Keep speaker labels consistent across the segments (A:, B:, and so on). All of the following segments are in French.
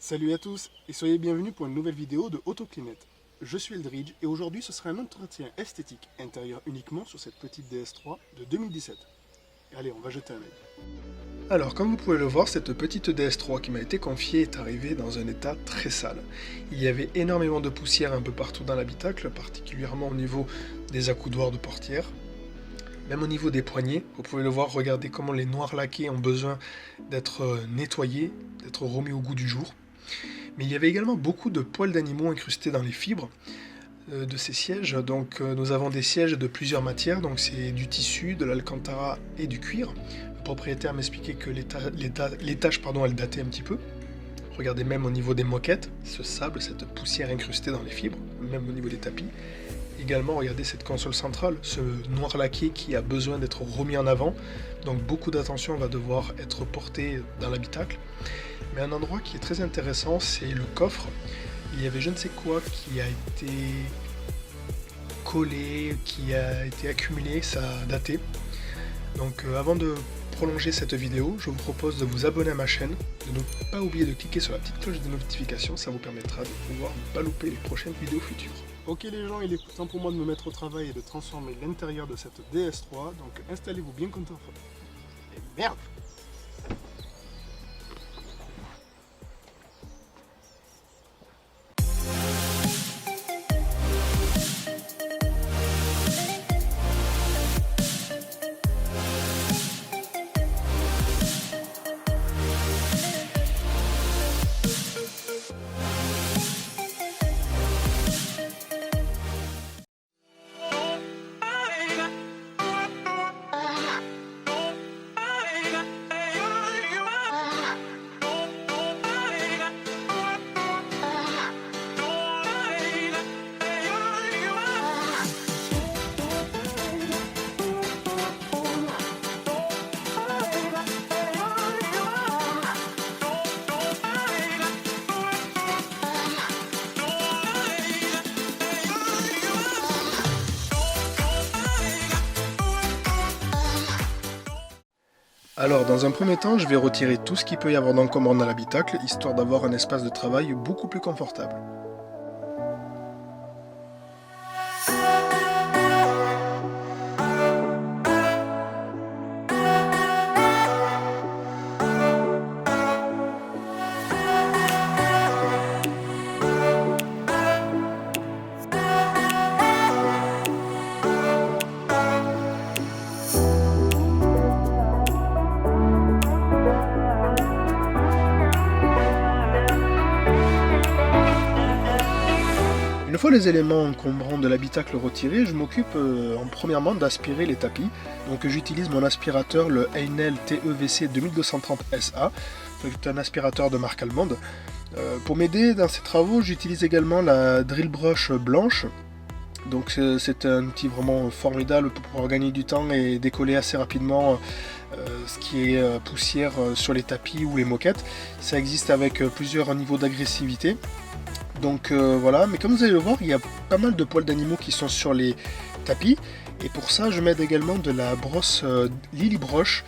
A: Salut à tous et soyez bienvenus pour une nouvelle vidéo de Autoclinette. Je suis Eldridge et aujourd'hui ce sera un entretien esthétique intérieur uniquement sur cette petite DS3 de 2017. Allez, on va jeter un œil. Alors comme vous pouvez le voir, cette petite DS3 qui m'a été confiée est arrivée dans un état très sale. Il y avait énormément de poussière un peu partout dans l'habitacle, particulièrement au niveau des accoudoirs de portière. Même au niveau des poignées, vous pouvez le voir, regardez comment les noirs laqués ont besoin d'être nettoyés, d'être remis au goût du jour. Mais il y avait également beaucoup de poils d'animaux incrustés dans les fibres de ces sièges. Donc nous avons des sièges de plusieurs matières, donc c'est du tissu, de l'alcantara et du cuir. Le propriétaire m'expliquait que les tâches elles dataient un petit peu. Regardez même au niveau des moquettes, ce sable, cette poussière incrustée dans les fibres, même au niveau des tapis. Également, regardez cette console centrale, ce noir laqué qui a besoin d'être remis en avant. Donc beaucoup d'attention va devoir être portée dans l'habitacle. Mais un endroit qui est très intéressant, c'est le coffre. Il y avait je ne sais quoi qui a été collé, qui a été accumulé, ça a daté. Donc avant de prolonger cette vidéo, je vous propose de vous abonner à ma chaîne, de ne pas oublier de cliquer sur la petite cloche de notification, ça vous permettra de pouvoir ne pas louper les prochaines vidéos futures. Ok les gens, il est temps pour moi de me mettre au travail et de transformer l'intérieur de cette DS3, donc installez-vous bien confortablement. Et merde! Alors, dans un premier temps, je vais retirer tout ce qu'il peut y avoir d'encombrant dans l'habitacle, histoire d'avoir un espace de travail beaucoup plus confortable. Une fois les éléments encombrants de l'habitacle retirés, je m'occupe en premièrement d'aspirer les tapis. Donc j'utilise mon aspirateur, le Heinel TEVC 2230 SA, c'est un aspirateur de marque allemande. Pour m'aider dans ces travaux, j'utilise également la drill brush blanche. Donc c'est un outil vraiment formidable pour pouvoir gagner du temps et décoller assez rapidement ce qui est poussière sur les tapis ou les moquettes. Ça existe avec plusieurs niveaux d'agressivité. Donc voilà, mais comme vous allez le voir, il y a pas mal de poils d'animaux qui sont sur les tapis. Et pour ça, je m'aide également de la brosse Lily Brush.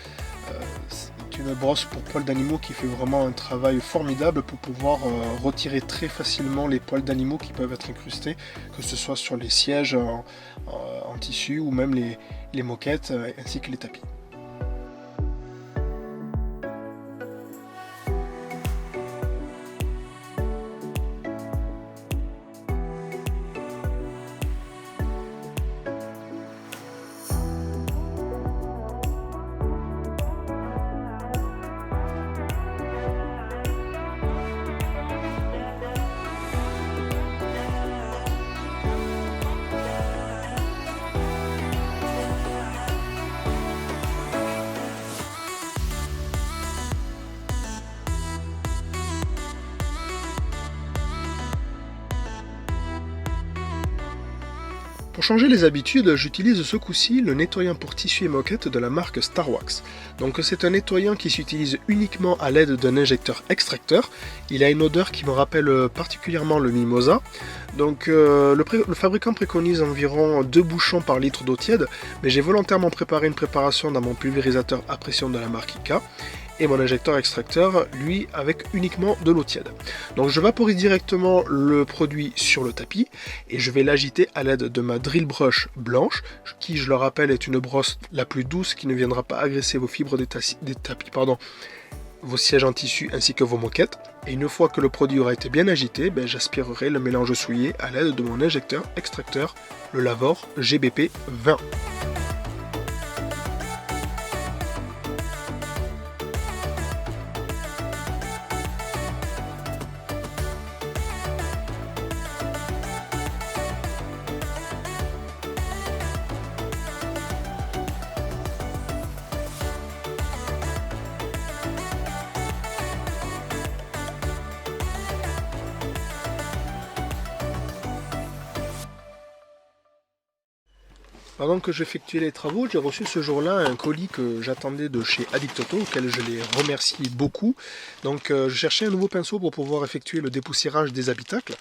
A: C'est une brosse pour poils d'animaux qui fait vraiment un travail formidable pour pouvoir retirer très facilement les poils d'animaux qui peuvent être incrustés, que ce soit sur les sièges en tissu ou même les moquettes ainsi que les tapis. Pour changer les habitudes, j'utilise ce coup-ci le nettoyant pour tissu et moquette de la marque Starwax. Donc c'est un nettoyant qui s'utilise uniquement à l'aide d'un injecteur extracteur. Il a une odeur qui me rappelle particulièrement le mimosa. Donc le fabricant préconise environ 2 bouchons par litre d'eau tiède, mais j'ai volontairement préparé une préparation dans mon pulvérisateur à pression de la marque ICA. et mon injecteur extracteur, lui, avec uniquement de l'eau tiède. Donc je vaporise directement le produit sur le tapis et je vais l'agiter à l'aide de ma drill brush blanche, qui, je le rappelle, est une brosse la plus douce qui ne viendra pas agresser vos fibres des tapis, vos sièges en tissu ainsi que vos moquettes. Et une fois que le produit aura été bien agité, j'aspirerai le mélange souillé à l'aide de mon injecteur extracteur, le Lavor GBP 20. Pendant que j'effectuais les travaux, j'ai reçu ce jour-là un colis que j'attendais de chez Addictoto, auquel je les remercie beaucoup. Donc je cherchais un nouveau pinceau pour pouvoir effectuer le dépoussiérage des habitacles.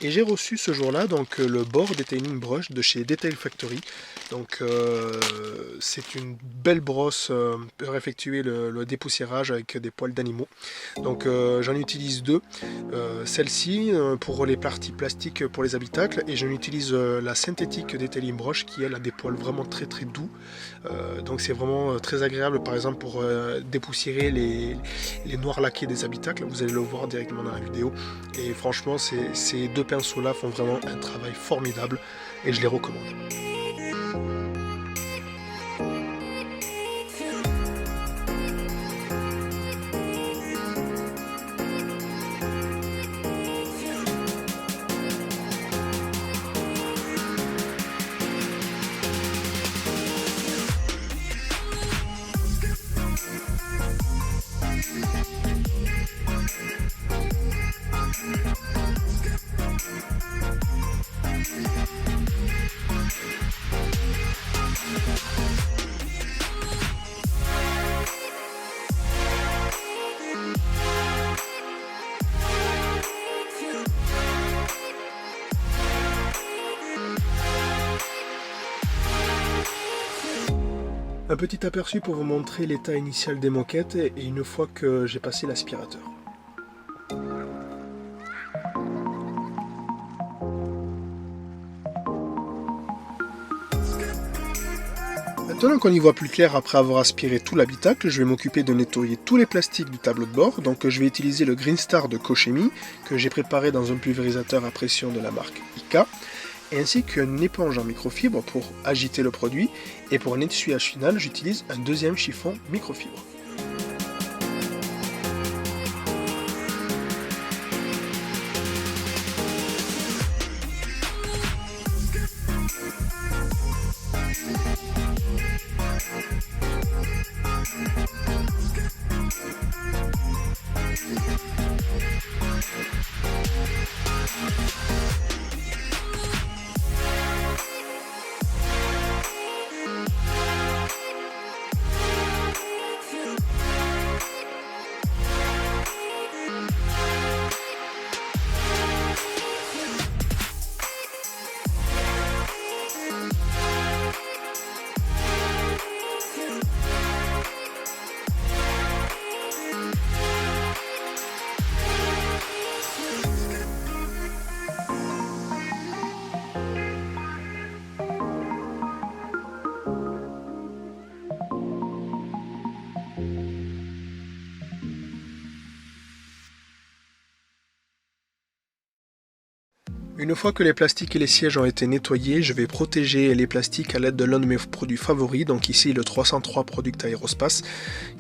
A: Et j'ai reçu ce jour-là le Bore Detailing Brush de chez Detail Factory. Donc c'est une belle brosse pour effectuer le dépoussiérage avec des poils d'animaux. Donc j'en utilise deux. Celle-ci pour les parties plastiques pour les habitacles, et j'en utilise la synthétique Detailing Brush qui elle a des poils vraiment très très doux. Donc c'est vraiment très agréable par exemple pour dépoussiérer les noirs laqués des habitacles. Vous allez le voir directement dans la vidéo. Et franchement ces deux pinceaux là font vraiment un travail formidable et je les recommande. Un petit aperçu pour vous montrer l'état initial des moquettes et une fois que j'ai passé l'aspirateur. Maintenant qu'on y voit plus clair après avoir aspiré tout l'habitacle, je vais m'occuper de nettoyer tous les plastiques du tableau de bord. Donc je vais utiliser le Green Star de Kochemi que j'ai préparé dans un pulvérisateur à pression de la marque IKA, ainsi qu'une éponge en microfibre pour agiter le produit, et pour un essuyage final j'utilise un deuxième chiffon microfibre. Une fois que les plastiques et les sièges ont été nettoyés, je vais protéger les plastiques à l'aide de l'un de mes produits favoris, donc ici le 303 Product Aerospace,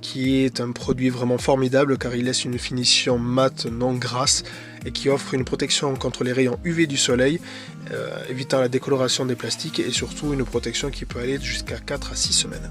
A: qui est un produit vraiment formidable car il laisse une finition mate non grasse et qui offre une protection contre les rayons UV du soleil, évitant la décoloration des plastiques, et surtout une protection qui peut aller jusqu'à 4 à 6 semaines.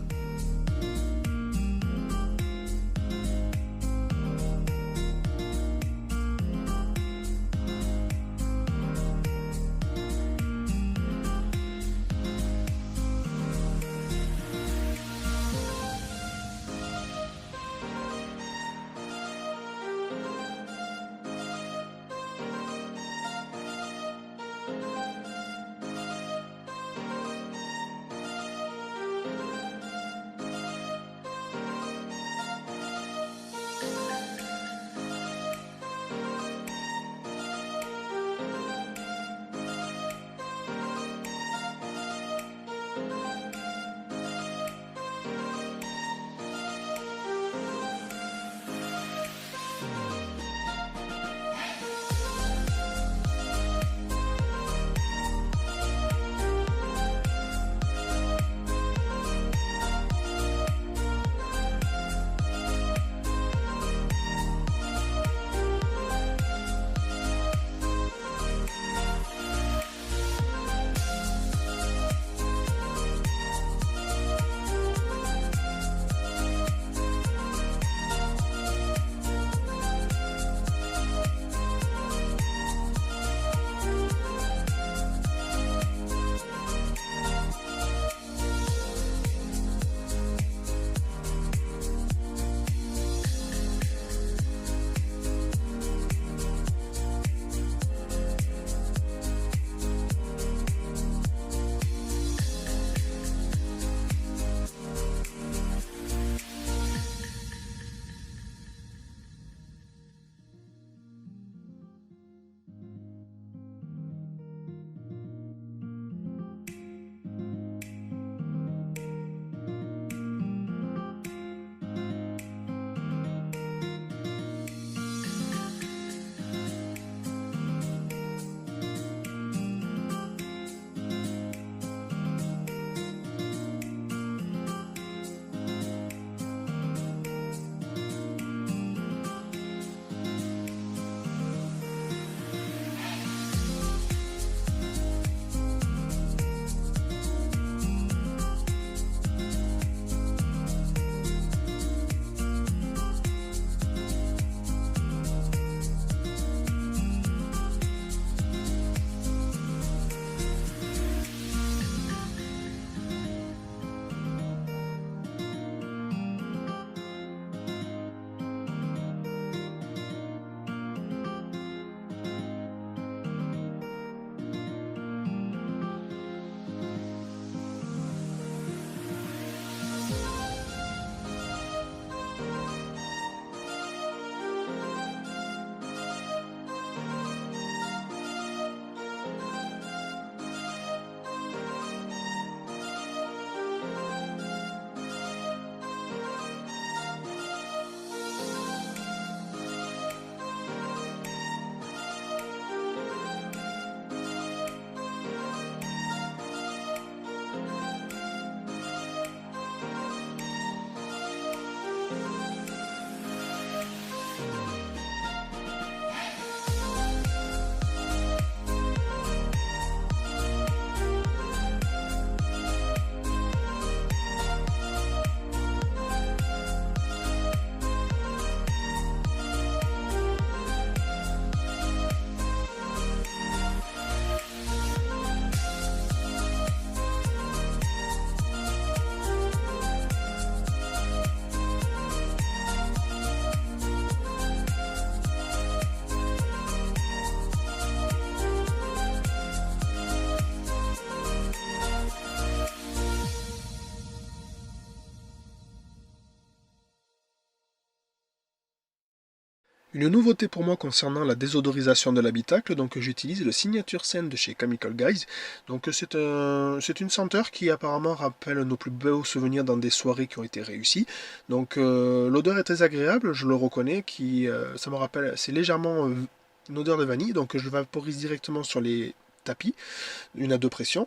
A: Une nouveauté pour moi concernant la désodorisation de l'habitacle, donc j'utilise le Signature Scent de chez Chemical Guys. Donc c'est une senteur qui apparemment rappelle nos plus beaux souvenirs dans des soirées qui ont été réussies. Donc l'odeur est très agréable, je le reconnais, ça me rappelle, c'est légèrement une odeur de vanille, donc je vaporise directement sur les tapis, 1 à 2 pressions.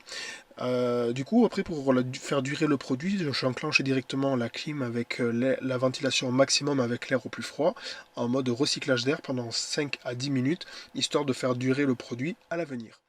A: Du coup, après, pour faire durer le produit, j'enclenche directement la clim avec la ventilation au maximum avec l'air au plus froid, en mode recyclage d'air pendant 5 à 10 minutes, histoire de faire durer le produit à l'avenir.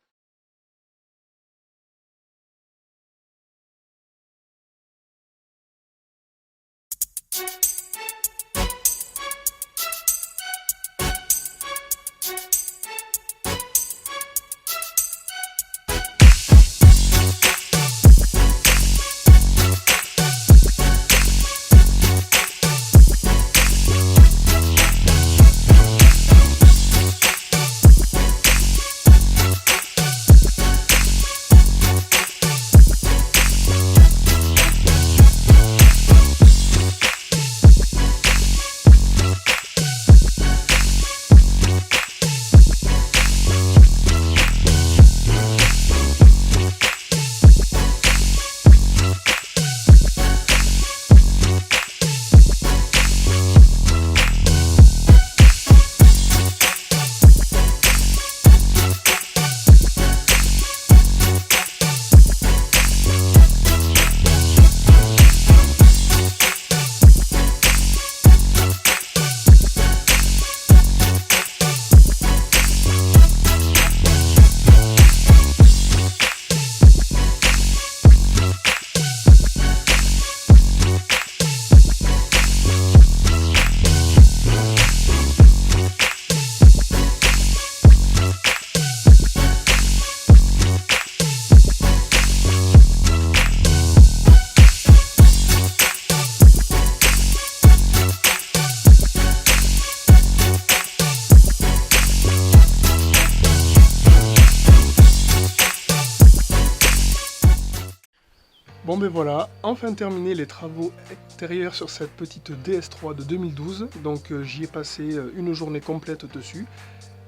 A: Bon ben voilà, enfin terminé les travaux extérieurs sur cette petite DS3 de 2012, donc j'y ai passé une journée complète dessus.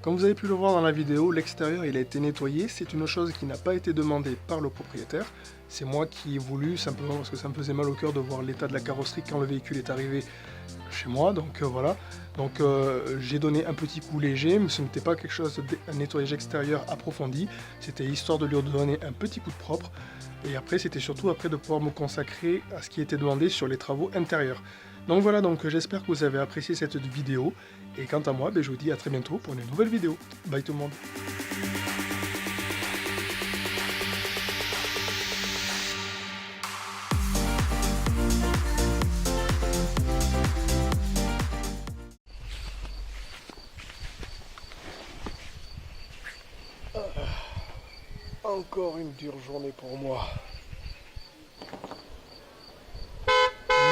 A: Comme vous avez pu le voir dans la vidéo, l'extérieur il a été nettoyé, c'est une chose qui n'a pas été demandée par le propriétaire. C'est moi qui ai voulu, simplement parce que ça me faisait mal au cœur de voir l'état de la carrosserie quand le véhicule est arrivé chez moi, donc voilà. Donc j'ai donné un petit coup léger, mais ce n'était pas quelque chose un nettoyage extérieur approfondi, c'était histoire de lui donner un petit coup de propre. Et après, c'était surtout après de pouvoir me consacrer à ce qui était demandé sur les travaux intérieurs. Donc voilà, donc j'espère que vous avez apprécié cette vidéo. Et quant à moi, je vous dis à très bientôt pour une nouvelle vidéo. Bye tout le monde. Encore une dure journée pour moi.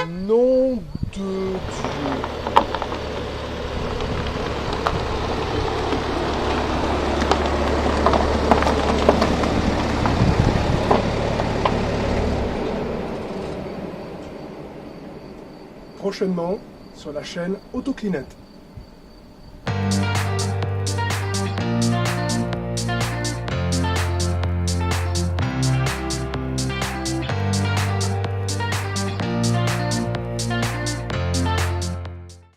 A: Nom de Dieu. Prochainement sur la chaîne Autoclinette.